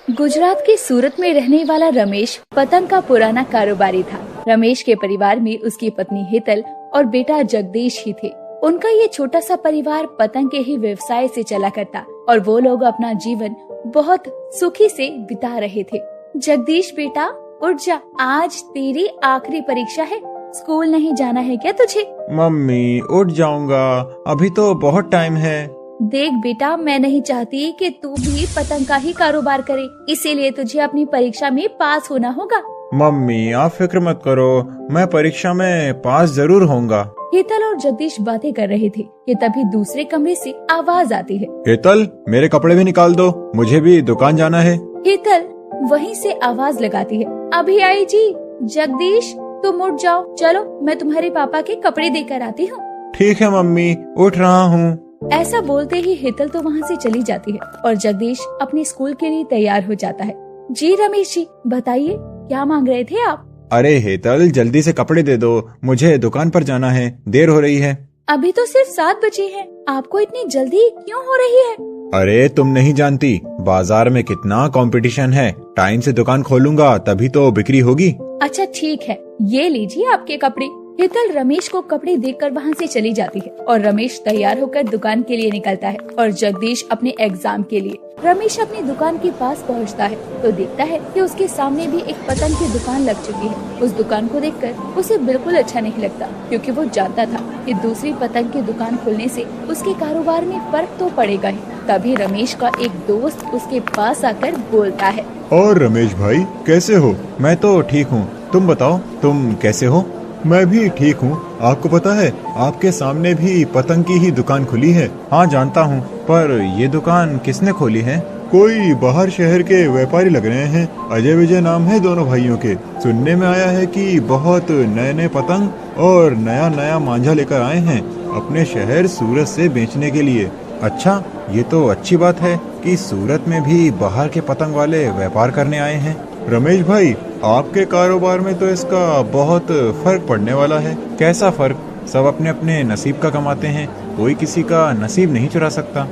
गुजरात के सूरत में रहने वाला रमेश पतंग का पुराना कारोबारी था। रमेश के परिवार में उसकी पत्नी हेतल और बेटा जगदीश ही थे। उनका ये छोटा सा परिवार पतंग के ही व्यवसाय से चला करता और वो लोग अपना जीवन बहुत सुखी से बिता रहे थे। जगदीश बेटा उठ जा, आज तेरी आखिरी परीक्षा है, स्कूल नहीं जाना है क्या तुझे? मम्मी उठ जाऊंगा, अभी तो बहुत टाइम है। देख बेटा, मैं नहीं चाहती कि तू भी पतंग का ही कारोबार करे, इसीलिए तुझे अपनी परीक्षा में पास होना होगा। मम्मी आप फिक्र मत करो, मैं परीक्षा में पास जरूर होऊंगा। हेतल और जगदीश बातें कर रहे थे कि तभी दूसरे कमरे से आवाज आती है। हेतल मेरे कपड़े भी निकाल दो, मुझे भी दुकान जाना है। हेतल वहीं से आवाज लगाती है, अभी आई जी। जगदीश तुम उठ जाओ, चलो मैं तुम्हारे पापा के कपड़े देकर आती हूँ। ठीक है मम्मी, उठ रहा हूँ। ऐसा बोलते ही हेतल तो वहाँ से चली जाती है और जगदीश अपने स्कूल के लिए तैयार हो जाता है। जी रमेश जी, बताइए क्या मांग रहे थे आप? अरे हेतल जल्दी से कपड़े दे दो, मुझे दुकान पर जाना है, देर हो रही है। अभी तो सिर्फ 7 बजे हैं, आपको इतनी जल्दी क्यों हो रही है? अरे तुम नहीं जानती, बाजार में कितना कंपटीशन है, टाइम से दुकान खोलूंगा तभी तो बिक्री होगी। अच्छा ठीक है, ये लीजिए आपके कपड़े। हेतल रमेश को कपड़े देकर वहाँ से चली जाती है और रमेश तैयार होकर दुकान के लिए निकलता है और जगदीश अपने एग्जाम के लिए। रमेश अपनी दुकान के पास पहुँचता है तो देखता है कि उसके सामने भी एक पतंग की दुकान लग चुकी है। उस दुकान को देखकर उसे बिल्कुल अच्छा नहीं लगता, क्योंकि वो जानता था कि दूसरी पतंग की दुकान खुलने से उसके कारोबार में फर्क तो पड़ेगा ही। तभी रमेश का एक दोस्त उसके पास आकर बोलता है, और रमेश भाई कैसे हो? मैं तो ठीक हूँ, तुम बताओ तुम कैसे हो? मैं भी ठीक हूँ। आपको पता है आपके सामने भी पतंग की ही दुकान खुली है। हाँ जानता हूँ, पर ये दुकान किसने खोली है? कोई बाहर शहर के व्यापारी लग रहे हैं, अजय विजय नाम है दोनों भाइयों के। सुनने में आया है कि बहुत नए नए पतंग और नया नया मांझा लेकर आए हैं अपने शहर सूरत से बेचने के लिए। अच्छा, ये तो अच्छी बात है कि सूरत में भी बाहर के पतंग वाले व्यापार करने आए हैं। रमेश भाई आपके कारोबार में तो इसका बहुत फर्क पड़ने वाला है। कैसा फर्क? सब अपने अपने नसीब का कमाते हैं, कोई किसी का नसीब नहीं चुरा सकता।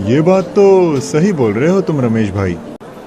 ये बात तो सही बोल रहे हो तुम रमेश भाई।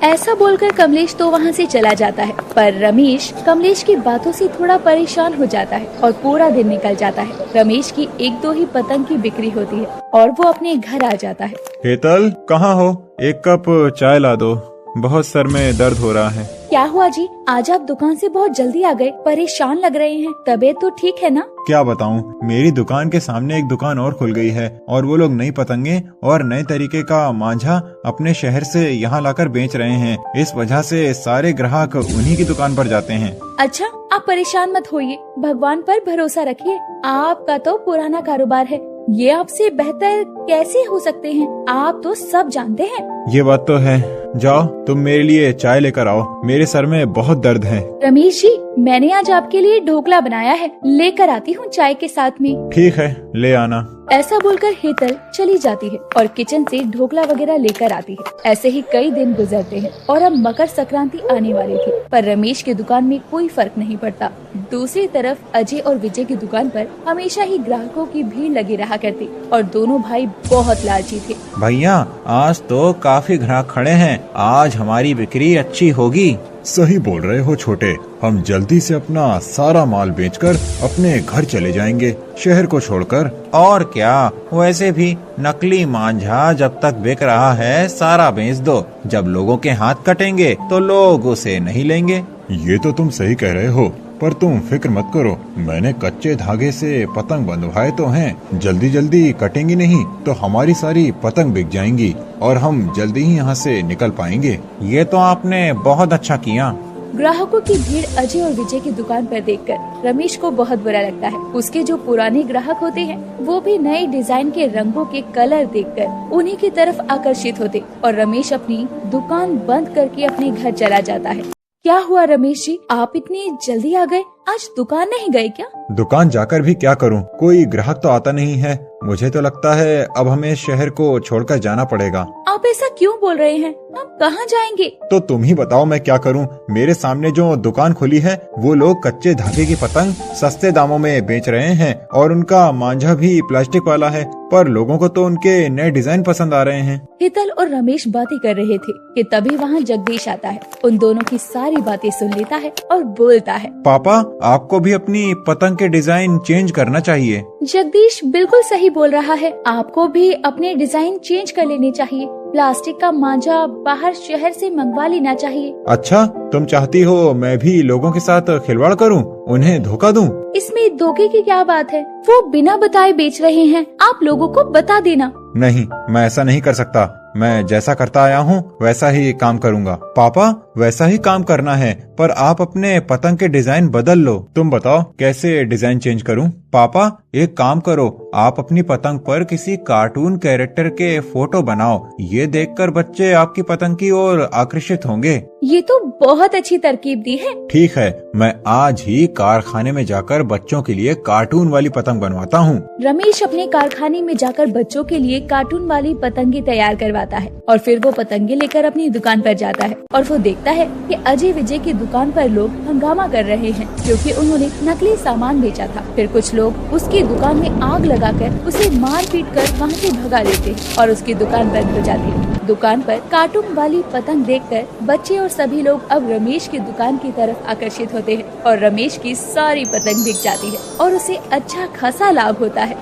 ऐसा बोलकर कमलेश तो वहाँ से चला जाता है, पर रमेश कमलेश की बातों से थोड़ा परेशान हो जाता है और पूरा दिन निकल जाता है। रमेश की 1-2 ही पतंग की बिक्री होती है और वो अपने घर आ जाता है। हेतल कहाँ हो? एक कप चाय ला दो, बहुत सर में दर्द हो रहा है। क्या हुआ जी, आज आप दुकान से बहुत जल्दी आ गए, परेशान लग रहे हैं, तबीयत तो ठीक है ना? क्या बताऊं, मेरी दुकान के सामने एक दुकान और खुल गई है और वो लोग नई पतंगे और नए तरीके का मांझा अपने शहर से यहाँ लाकर बेच रहे हैं। इस वजह से सारे ग्राहक उन्हीं की दुकान पर जाते हैं। अच्छा, आप परेशान मत होइए, भगवान पर भरोसा रखिए। आपका तो पुराना कारोबार है, ये आपसे बेहतर कैसे हो सकते हैं? आप तो सब जानते हैं। ये बात तो है। जाओ तुम मेरे लिए चाय लेकर आओ, मेरे सर में बहुत दर्द है। रमेश जी, मैंने आज आपके लिए ढोकला बनाया है, लेकर आती हूँ चाय के साथ में। ठीक है, ले आना। ऐसा बोलकर हेतल चली जाती है और किचन से ढोकला वगैरह लेकर आती है। ऐसे ही कई दिन गुजरते हैं और अब मकर संक्रांति आने वाली थी, पर रमेश की दुकान में कोई फर्क नहीं पड़ता। दूसरी तरफ अजय और विजय की दुकान पर हमेशा ही ग्राहकों की भीड़ लगी रहा करती और दोनों भाई बहुत लालची थे। भैया आज तो काफी ग्राहक खड़े हैं, आज हमारी बिक्री अच्छी होगी। सही बोल रहे हो छोटे, हम जल्दी से अपना सारा माल बेचकर अपने घर चले जाएंगे, शहर को छोड़कर। और क्या, वैसे भी नकली मांझा जब तक बिक रहा है सारा बेच दो, जब लोगों के हाथ कटेंगे तो लोग उसे नहीं लेंगे। ये तो तुम सही कह रहे हो, पर तुम फिक्र मत करो, मैंने कच्चे धागे से पतंग बंधवाए तो हैं, जल्दी जल्दी कटेंगी नहीं तो हमारी सारी पतंग बिक जाएंगी और हम जल्दी ही यहाँ से निकल पाएंगे। ये तो आपने बहुत अच्छा किया। ग्राहकों की भीड़ अजय और विजय की दुकान पर देखकर रमेश को बहुत बुरा लगता है। उसके जो पुराने ग्राहक होते हैं वो भी नए डिजाइन के रंगों के कलर देखकर उन्हीं की तरफ आकर्षित होते और रमेश अपनी दुकान बंद करके अपने घर चला जाता है। क्या हुआ रमेश जी, आप इतनी जल्दी आ गए? आज दुकान नहीं गए क्या? दुकान जाकर भी क्या करूं, कोई ग्राहक तो आता नहीं है। मुझे तो लगता है अब हमें शहर को छोड़कर जाना पड़ेगा। आप ऐसा क्यों बोल रहे हैं? आप कहाँ जाएंगे? तो तुम ही बताओ मैं क्या करूं। मेरे सामने जो दुकान खुली है वो लोग कच्चे धागे की पतंग सस्ते दामों में बेच रहे हैं और उनका मांझा भी प्लास्टिक वाला है। पर लोगों को तो उनके नए डिजाइन पसंद आ रहे हैं। हितल और रमेश बातें कर रहे थे कि तभी वहाँ जगदीश आता है, उन दोनों की सारी बातें सुन लेता है और बोलता है, पापा आपको भी अपनी पतंग के डिजाइन चेंज करना चाहिए। जगदीश बिल्कुल सही बोल रहा है, आपको भी अपने डिजाइन चेंज कर लेने चाहिए। प्लास्टिक का मांझा बाहर शहर से मंगवा लेना चाहिए। अच्छा, तुम चाहती हो मैं भी लोगों के साथ खिलवाड़ करूं, उन्हें धोखा दूं? इसमें धोखे की क्या बात है? वो बिना बताए बेच रहे हैं, आप लोगों को बता देना। नहीं, मैं ऐसा नहीं कर सकता। मैं जैसा करता आया हूँ वैसा ही काम करूँगा। पापा वैसा ही काम करना है, पर आप अपने पतंग के डिजाइन बदल लो। तुम बताओ कैसे डिजाइन चेंज करूँ? पापा एक काम करो, आप अपनी पतंग पर किसी कार्टून कैरेक्टर के फोटो बनाओ, ये देखकर बच्चे आपकी पतंग की ओर आकर्षित होंगे। ये तो बहुत अच्छी तरकीब दी है। ठीक है, मैं आज ही कारखाने में जाकर बच्चों के लिए कार्टून वाली पतंग बनवाता हूँ। रमेश अपने कारखाने में जाकर बच्चों के लिए कार्टून वाली पतंगे तैयार करवाता है और फिर वो पतंगे लेकर अपनी दुकान पर जाता है और वो देखता है कि अजय विजय की दुकान पर लोग हंगामा कर रहे हैं क्योंकि उन्होंने नकली सामान बेचा था। फिर कुछ लोग उसकी दुकान में आग लगाकर उसे मार पीट कर वहाँ से भगा देते और उसकी दुकान बंद हो जाती है। दुकान पर कार्टून वाली पतंग देखकर बच्चे और सभी लोग अब रमेश की दुकान की तरफ आकर्षित होते हैं और रमेश की सारी पतंग बिक जाती है और उसे अच्छा खासा लाभ होता है।